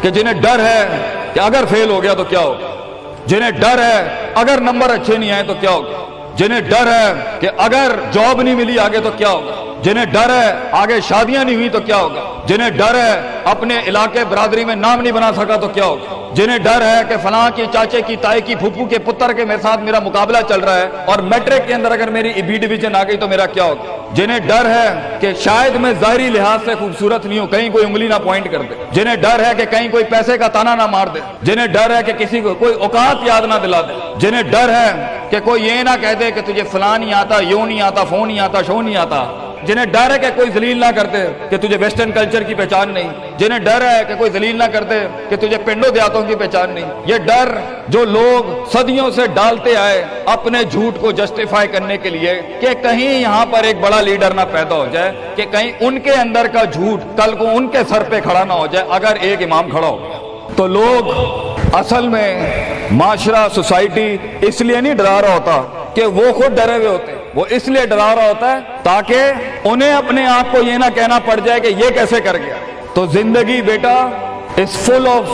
کہ جنہیں ڈر ہے کہ اگر فیل ہو گیا تو کیا ہوگا، جنہیں ڈر ہے اگر نمبر اچھے نہیں آئے تو کیا ہوگا، جنہیں ڈر ہے کہ اگر جاب نہیں ملی آگے تو کیا ہوگا، جنہیں ڈر ہے آگے شادیاں نہیں ہوئی تو کیا ہوگا، جنہیں ڈر ہے اپنے علاقے برادری میں نام نہیں بنا سکا تو کیا ہوگا، جنہیں ڈر ہے کہ فلاں کی چاچے کی تائی کی پھپھو کے پتر کے میرے ساتھ میرا مقابلہ چل رہا ہے اور میٹرک کے اندر اگر میری بی ڈویژن آ گئی تو میرا کیا ہوگا، جنہیں ڈر ہے کہ شاید میں ظاہری لحاظ سے خوبصورت نہیں ہوں، کہیں کوئی انگلی نہ پوائنٹ کر دے، جنہیں ڈر ہے کہ کہیں کوئی پیسے کا تانا نہ مار دے، جنہیں ڈر ہے کہ کسی کو کوئی اوقات یاد نہ دلا دے، جنہیں ڈر ہے کہ کوئی یہ نہ کہہ دے کہ تجھے فلاں نہیں آتا، یوں نہیں آتا، فون نہیں آتا، شو نہیں آتا، جنہیں ڈر ہے کہ کوئی ذلیل نہ کرتے کہ تجھے ویسٹرن کلچر کی پہچان نہیں، جنہیں ڈر ہے کہ کوئی ذلیل نہ کرتے کہ تجھے پنڈوں دیہاتوں کی پہچان نہیں، یہ ڈر جو لوگ صدیوں سے ڈالتے آئے اپنے جھوٹ کو جسٹیفائی کرنے کے لیے کہ کہیں یہاں پر ایک بڑا لیڈر نہ پیدا ہو جائے، کہ کہیں ان کے اندر کا جھوٹ کل کو ان کے سر پہ کھڑا نہ ہو جائے اگر ایک امام کھڑا ہو، تو لوگ اصل میں معاشرہ سوسائٹی اس لیے نہیں ڈرا رہا ہوتا کہ وہ خود ڈرے ہوئے ہوتے، وہ اس لیے ڈرا رہا ہوتا ہے تاکہ انہیں اپنے آپ کو یہ نہ کہنا پڑ جائے کہ یہ کیسے کر گیا۔ تو زندگی بیٹا is full of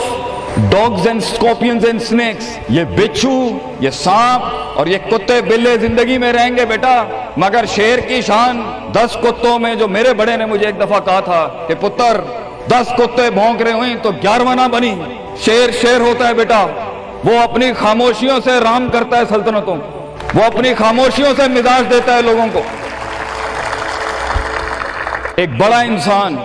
dogs and scorpions and snakes، یہ بچھو، یہ سانپ اور یہ کتے بلے زندگی میں رہیں گے بیٹا، مگر شیر کی شان 10 کتوں میں، جو میرے بڑے نے مجھے ایک دفعہ کہا تھا کہ پتر 10 کتے بھونک رہے ہوئیں تو 11واں نہ بنی، شیر شیر ہوتا ہے بیٹا، وہ اپنی خاموشیوں سے رام کرتا ہے سلطنتوں، وہ اپنی خاموشیوں سے مزاج دیتا ہے لوگوں کو۔ ایک بڑا انسان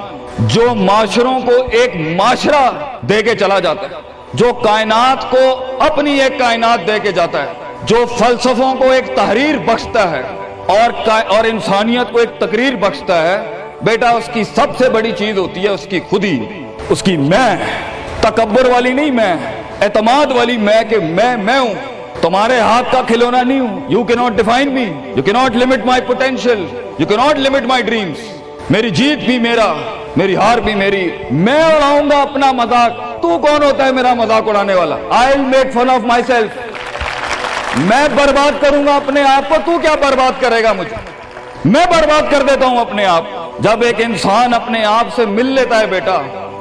جو معاشروں کو ایک معاشرہ دے کے چلا جاتا ہے، جو کائنات کو اپنی ایک کائنات دے کے جاتا ہے، جو فلسفوں کو ایک تحریر بخشتا ہے اور انسانیت کو ایک تقریر بخشتا ہے، بیٹا اس کی سب سے بڑی چیز ہوتی ہے اس کی خودی، اس کی میں، تکبر والی نہیں میں، اعتماد والی میں، کہ میں ہوں، تمہارے ہاتھ کا کھلونا نہیں ہوں، you cannot define me, you cannot limit my potential, you cannot limit my dreams، میری جیت بھی میرا، میری ہار بھی میری، میں اڑاؤں گا اپنا مذاق، تو کون ہوتا ہے میرا مذاق اڑانے والا، I'll make fun of myself، میں برباد کروں گا اپنے آپ کو، تو کیا برباد کرے گا مجھے، میں برباد کر دیتا ہوں اپنے آپ۔ جب ایک انسان اپنے آپ سے مل لیتا ہے بیٹا،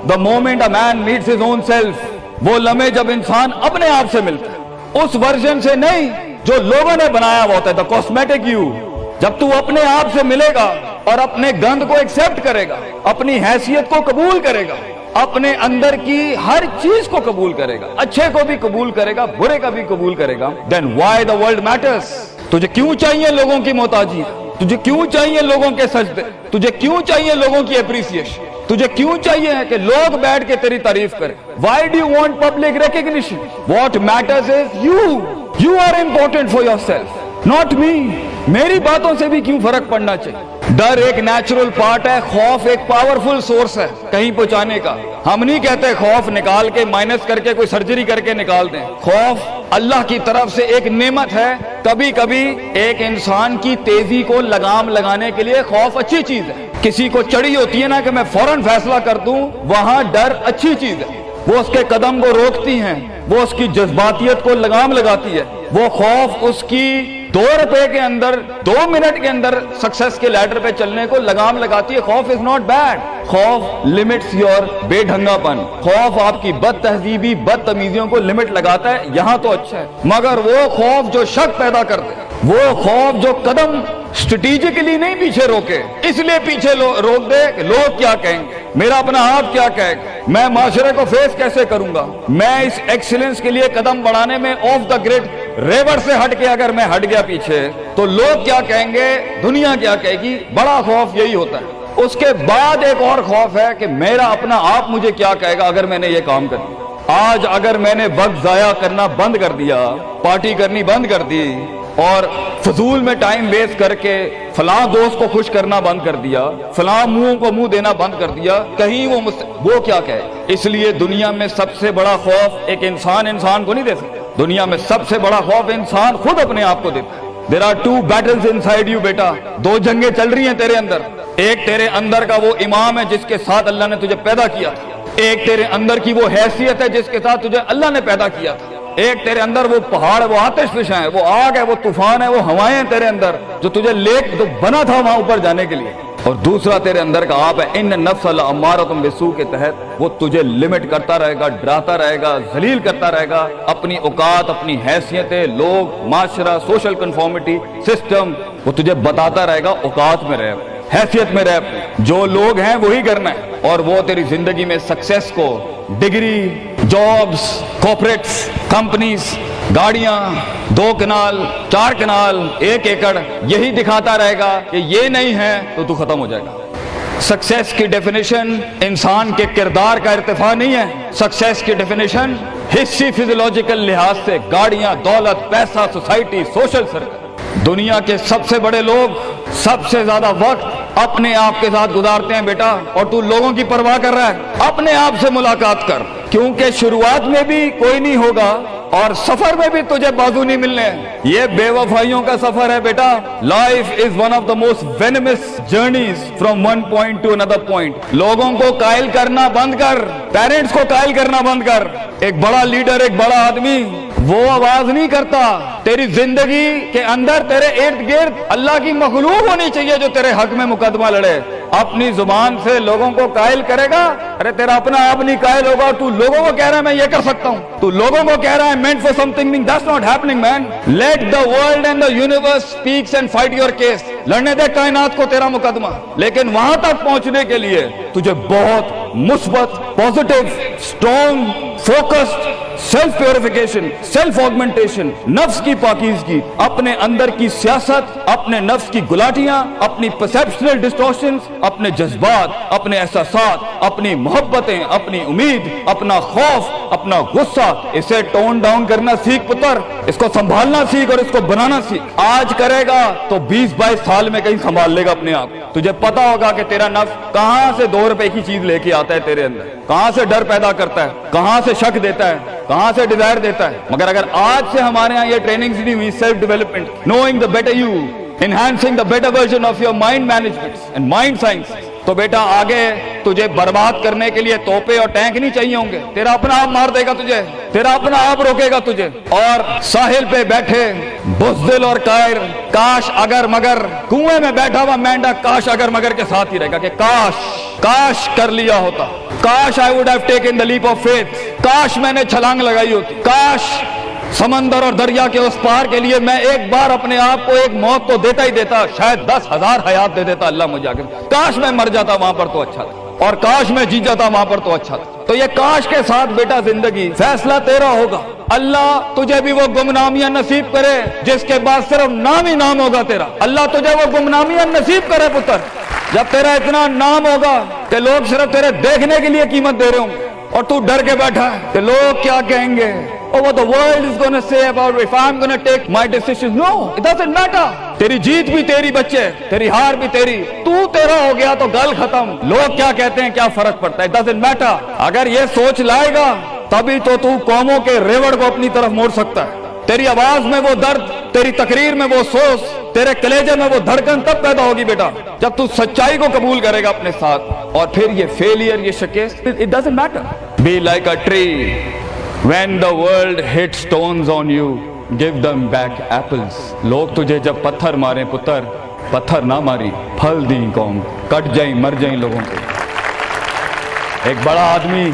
the moment a man meets his own self، وہ لمحے جب انسان اپنے آپ سے ملتا ہے، اس ورژن سے نہیں جو لوگوں نے بنایا ہوا ہوتا ہے، the cosmetic you، جب تو اپنے آپ سے ملے گا اور اپنے گند کو ایکسپٹ کرے گا، اپنی حیثیت کو قبول کرے گا، اپنے اندر کی ہر چیز کو قبول کرے گا، اچھے کو بھی قبول کرے گا، برے کا بھی قبول کرے گا، then why the world matters، تجھے کیوں چاہیے لوگوں کی محتاجی، تجھے کیوں چاہیے لوگوں کے سجدے، تجھے کیوں چاہیے لوگوں کی اپریسیشن، تجھے کیوں چاہیے کہ لوگ بیٹھ کے تیری تعریف کریں، why do you want public recognition، what matters is you are important for yourself، not me، میری باتوں سے بھی کیوں فرق پڑنا چاہیے۔ ڈر ایک نیچرل پارٹ ہے، خوف ایک پاورفل سورس ہے کہیں پہنچانے کا۔ ہم نہیں کہتے خوف نکال کے مائنس کر کے کوئی سرجری کر کے نکال دیں، خوف اللہ کی طرف سے ایک نعمت ہے۔ کبھی کبھی ایک انسان کی تیزی کو لگام لگانے کے لیے خوف اچھی چیز ہے۔ کسی کو چڑھی ہوتی ہے نا کہ میں فوراً فیصلہ کر دوں، وہاں ڈر اچھی چیز ہے، وہ اس کے قدم کو روکتی ہیں، وہ اس کی جذباتیت کو لگام لگاتی ہے۔ وہ خوف اس کی 2 روپے کے اندر 2 منٹ کے اندر سکسس کے لیڈر پہ چلنے کو لگام لگاتی ہے۔ خوف از ناٹ بیڈ، خوف لمٹس یور بے ڈھنگا پن، خوف آپ کی بد تہذیبی بد تمیزیوں کو لمٹ لگاتا ہے، یہاں تو اچھا ہے۔ مگر وہ خوف جو شک پیدا کر دے، وہ خوف جو قدم اسٹریٹجکلی نہیں پیچھے روکے، اس لیے پیچھے روک دے کہ لوگ کیا کہیں گے، میرا اپنا آپ کیا کہے گا، میں معاشرے کو فیس کیسے کروں گا، میں اس ایکسیلنس کے لیے قدم بڑھانے میں آف دا گریڈ ریور سے ہٹ کے اگر میں ہٹ گیا پیچھے تو لوگ کیا کہیں گے، دنیا کیا کہے گی۔ بڑا خوف یہی ہوتا ہے۔ اس کے بعد ایک اور خوف ہے کہ میرا اپنا آپ مجھے کیا کہے گا اگر میں نے یہ کام کر دیا۔ آج اگر میں نے وقت ضائع کرنا بند کر دیا، پارٹی کرنی بند کر دی اور فضول میں ٹائم ویسٹ کر کے فلاں دوست کو خوش کرنا بند کر دیا، فلاں منہ کو منہ دینا بند کر دیا، کہیں وہ کیا کہے۔ اس لیے دنیا میں سب سے بڑا خوف ایک انسان کو نہیں دے سکتا، دنیا میں سب سے بڑا خوف انسان خود اپنے آپ کو دیتا ہے۔ There are 2 battles inside you بیٹا، 2 جنگیں چل رہی ہیں تیرے اندر۔ ایک تیرے اندر کا وہ امام ہے جس کے ساتھ اللہ نے تجھے پیدا کیا تھا، ایک تیرے اندر کی وہ حیثیت ہے جس کے ساتھ تجھے اللہ نے پیدا کیا تھا، ایک تیرے اندر وہ پہاڑ ہے، وہ آتش فشاں ہے، وہ آگ ہے، وہ طوفان ہے، وہ ہوائیں ہیں تیرے اندر جو تجھے تو بنا تھا وہاں اوپر جانے کے لیے۔ اور دوسرا تیرے اندر کا آپ ہے ان نفس الامارۃ بالسوء کے تحت وہ تجھے لمٹ کرتا رہے گا، ڈراتا رہے گا، ذلیل کرتا رہے گا، اپنی اوقات، اپنی حیثیتیں، لوگ، معاشرہ، سوشل کنفارمیٹی، سسٹم، وہ تجھے بتاتا رہے گا اوقات میں رہ، حیثیت میں رہ، جو لوگ ہیں وہی کرنا ہے، اور وہ تیری زندگی میں سکسیس کو ڈگری، جابز، کارپوریٹس، کمپنیز، گاڑیاں، 2 کنال، 4 کنال، 1 ایکڑ، یہی دکھاتا رہے گا کہ یہ نہیں ہے تو ختم ہو جائے گا۔ سکسیس کی ڈیفینیشن انسان کے کردار کا ارتفاع نہیں ہے، سکسیس کی ڈیفینیشن حصی فزیولوجیکل لحاظ سے گاڑیاں، دولت، پیسہ، سوسائٹی، سوشل سرکل۔ دنیا کے سب سے بڑے لوگ سب سے زیادہ وقت اپنے آپ کے ساتھ گزارتے ہیں بیٹا، اور تو لوگوں کی پرواہ کر رہا ہے، اپنے آپ سے ملاقات کر، کیونکہ شروعات میں بھی کوئی نہیں ہوگا اور سفر میں بھی تجھے بازو نہیں ملنے۔ یہ بے وفائیوں کا سفر ہے بیٹا۔ Life is one of the most venomous journeys from one point to another point. لوگوں کو قائل کرنا بند کر، پیرنٹس کو قائل کرنا بند کر۔ ایک بڑا لیڈر، ایک بڑا آدمی وہ آواز نہیں کرتا، تیری زندگی کے اندر تیرے ارد گرد اللہ کی مخلوق ہونی چاہیے جو تیرے حق میں مقدمہ لڑے۔ اپنی زبان سے لوگوں کو قائل کرے گا، ارے تیرا اپنا آپ نہیں قائل ہوگا، تو لوگوں کو کہہ رہا ہے میں یہ کر سکتا ہوں، تو لوگوں کو کہہ رہا ہے meant for something, that's not happening man. Let the world and the universe speaks and fight your case. لڑنے دے کائنات کو تیرا مقدمہ، لیکن وہاں تک پہنچنے کے لیے تجھے بہت مثبت، positive, strong, focused, self purification, self augmentation, نفس کی پاکیزگی، اپنے اندر کی سیاست، اپنے نفس کی گلاٹیاں، اپنی پرسیپشنل ڈسٹورشنز، اپنے جذبات، اپنے احساسات، اپنی محبتیں، اپنی امید، اپنا خوف، اپنا غصہ، اسے ٹون ڈاؤن کرنا سیکھ پتر، اس کو سنبھالنا سیکھ اور اس کو بنانا سیکھ۔ آج کرے گا تو 20-22 سال میں کہیں سنبھال لے گا اپنے آپ۔ تجھے پتا ہوگا کہ تیرا نفس کہاں سے 2 روپے کی چیز لے کے آتا ہے تیرے اندر، کہاں سے ڈر پیدا کرتا ہے، کہاں سے شک دیتا ہے، کہاں سے ڈیزائر دیتا ہے۔ مگر اگر آج سے ہمارے ہاں یہ ٹریننگز نہیں ہوئی، self development, knowing the better you, enhancing the better version of your mind management and mind science, تو بیٹا آگے تجھے برباد کرنے کے لیے توپے اور ٹینک نہیں چاہیے ہوں گے، تیرا اپنا آپ مار دے گا تجھے، تیرا اپنا آپ روکے گا تجھے۔ اور ساحل پہ بیٹھے بزدل اور قائر، کاش اگر مگر، کنویں میں بیٹھا ہوا مینڈا کاش اگر مگر کے ساتھ ہی رہے گا کہ کاش کر لیا ہوتا، کاش I would have taken the leap of faith، کاش میں نے چھلانگ لگائی ہوتی، کاش سمندر اور دریا کے اس پار کے لیے میں ایک بار اپنے آپ کو ایک موت تو دیتا ہی دیتا، شاید 10,000 حیات دے دیتا اللہ مجھے آگے، کاش میں مر جاتا وہاں پر تو اچھا تھا، اور کاش میں جی جاتا وہاں پر تو اچھا تھا۔ تو یہ کاش کے ساتھ بیٹا زندگی، فیصلہ تیرا ہوگا۔ اللہ تجھے بھی وہ گمنامیاں نصیب کرے جس کے بعد صرف نام ہی نام ہوگا تیرا، اللہ تجھے وہ گمنامیاں نصیب کرے پتر، جب تیرا اتنا نام ہوگا کہ لوگ صرف تیرے دیکھنے کے لیے قیمت دے رہے ہوں گے، اور تو ڈر کے بیٹھا ہے کہ لوگ کیا کہیں گے، or what the world is going to say about if I'm going to take my decisions. No, it doesn't matter. تیری جیت بھی تیری بچے، تیری ہار بھی تیری، تو تیرا ہو گیا تو گل ختم، لوگ کیا کہتے ہیں کیا فرق پڑتا ہے، it doesn't matter۔ اگر یہ سوچ لائے گا تبھی تو قوموں کے ریوڑ کو اپنی طرف موڑ سکتا ہے۔ تیری آواز میں وہ درد، تیری تقریر میں وہ سوز، تیرے کلیجے میں وہ دھڑکن تب پیدا ہوگی بیٹا جب تو سچائی کو قبول کرے گا اپنے ساتھ، اور پھر یہ فیلئر، یہ شکست، it doesn't matter۔ Be like a tree when the world hits stones on you, give them back apples۔ لوگ تجھے جب پتھر ماریں پتر، پتھر نہ ماری، پھل دیں قوم، کٹ جائیں مر جائیں لوگوں کو۔ ایک بڑا آدمی،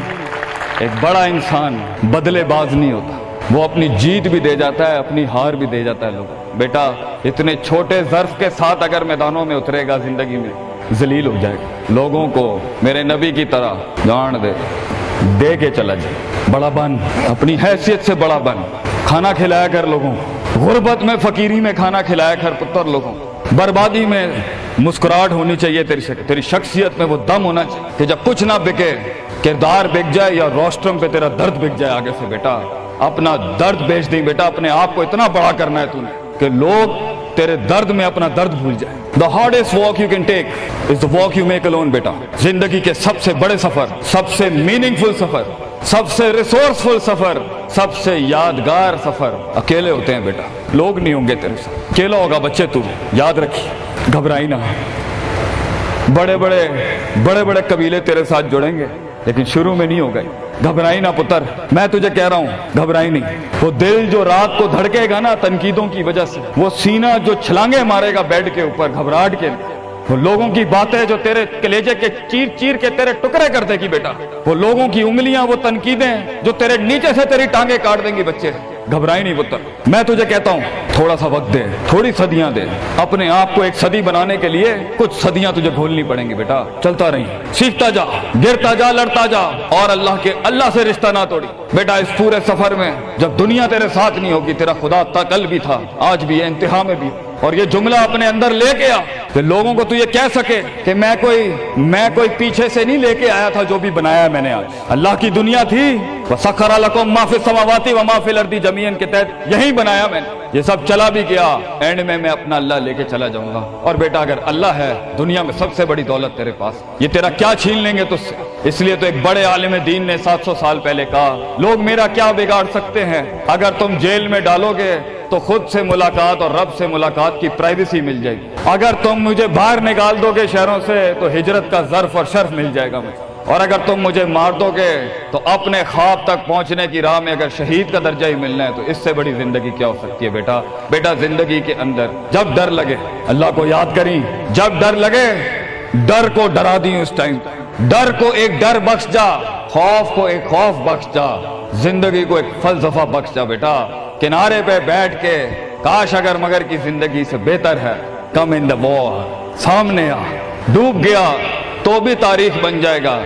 ایک بڑا انسان بدلے باز نہیں ہوتا، وہ اپنی جیت بھی دے جاتا ہے، اپنی ہار بھی دے جاتا ہے لوگوں۔ بیٹا اتنے چھوٹے ظرف کے ساتھ اگر میدانوں میں اترے گا زندگی میں، ذلیل ہو جائے گا، لوگوں کو میرے نبی کی طرح جان دے کے چلا جائے، بڑا بن، اپنی حیثیت سے بڑا بن، کھانا کھلایا کر لوگوں، غربت میں فقیری میں کھانا کھلایا کر پتر لوگوں، بربادی میں مسکراہٹ ہونی چاہیے تیری شخصیت میں وہ دم ہونا چاہیے کہ جب کچھ نہ بکے، کردار بک جائے یا روسٹرم پہ تیرا درد بک جائے آگے سے، بیٹا اپنا درد بیچ دیں بیٹا، اپنے آپ کو اتنا بڑا کرنا ہے تو نے کہ لوگ تیرے درد میں اپنا درد بھول جائیں۔ The hardest walk you can take is the walk you make alone بیٹا۔ زندگی کے سب سے بڑے سفر، سب سے میننگ فل سفر، سب سے ریسورسفل سفر، سب سے یادگار سفر اکیلے ہوتے ہیں بیٹا، لوگ نہیں ہوں گے تیرے ساتھ، اکیلا ہوگا بچے تو، یاد رکھیے، گھبرائی نہ۔ بڑے بڑے قبیلے تیرے ساتھ جڑیں گے لیکن شروع میں نہیں ہو گئے، گھبرائی نہ پتر، میں تجھے کہہ رہا ہوں گھبرائی نہیں۔ وہ دل جو رات کو دھڑکے گا نا تنقیدوں کی وجہ سے، وہ سینہ جو چھلانگے مارے گا بیڈ کے اوپر گھبراہٹ کے، وہ لوگوں کی باتیں جو تیرے کلیجے کے چیر چیر کے تیرے ٹکڑے کر دے گی بیٹا، وہ لوگوں کی انگلیاں، وہ تنقیدیں جو تیرے نیچے سے تیری ٹانگیں کاٹ دیں گی بچے، گھبرائی نہیں پتر۔ میں تجھے کہتا ہوں تھوڑا سا وقت دے، تھوڑی صدیاں دے، اپنے آپ کو ایک صدی بنانے کے لیے کچھ صدیاں تجھے گھولنی پڑیں گی بیٹا، چلتا رہی، سیکھتا جا، گرتا جا، لڑتا جا، اور اللہ سے رشتہ نہ توڑی بیٹا۔ اس پورے سفر میں جب دنیا تیرے ساتھ نہیں ہوگی، تیرا خدا تا کل بھی تھا، آج بھی ہے، انتہا میں بھی، اور یہ جملہ اپنے اندر لے کے آ کہ لوگوں کو تو یہ کہہ سکے کہ میں کوئی پیچھے سے نہیں لے کے آیا تھا، جو بھی بنایا میں نے آج اللہ کی دنیا تھی، وَسَخَّرَ لَكُم مَّا فِي السَّمَاوَاتِ وَمَا فِي الْأَرْضِ جَمِيعًا کے تحت یہی بنایا میں نے، یہ سب چلا بھی گیا، اینڈ میں اپنا اللہ لے کے چلا جاؤں گا۔ اور بیٹا اگر اللہ ہے دنیا میں سب سے بڑی دولت تیرے پاس، یہ تیرا کیا چھین لیں گے تجھ سے؟ اس لیے تو ایک بڑے عالم دین نے 700 سال پہلے کہا، لوگ میرا کیا بگاڑ سکتے ہیں؟ اگر تم جیل میں ڈالو گے تو خود سے ملاقات اور رب سے ملاقات کی پرائیویسی مل جائے گی، اگر تم مجھے باہر نکال دو گے شہروں سے تو ہجرت کا ظرف اور شرف مل جائے گا مجھے، اور اگر تم مجھے مار دو گے تو اپنے خواب تک پہنچنے کی راہ میں اگر شہید کا درجہ ہی ملنا ہے تو اس سے بڑی زندگی کیا ہو سکتی ہے بیٹا زندگی کے اندر جب ڈر لگے اللہ کو یاد کریں، جب ڈر لگے ڈر کو ڈرا دیں، اس ٹائم ڈر کو ایک ڈر بخش جا، خوف کو ایک خوف بخش جا، زندگی کو ایک فلسفہ بخش جا بیٹا۔ کنارے پہ بیٹھ کے کاش اگر مگر کی زندگی سے بہتر ہے، کم ان دا وار، سامنے آ، ڈوب گیا تو بھی تاریخ بن جائے گا۔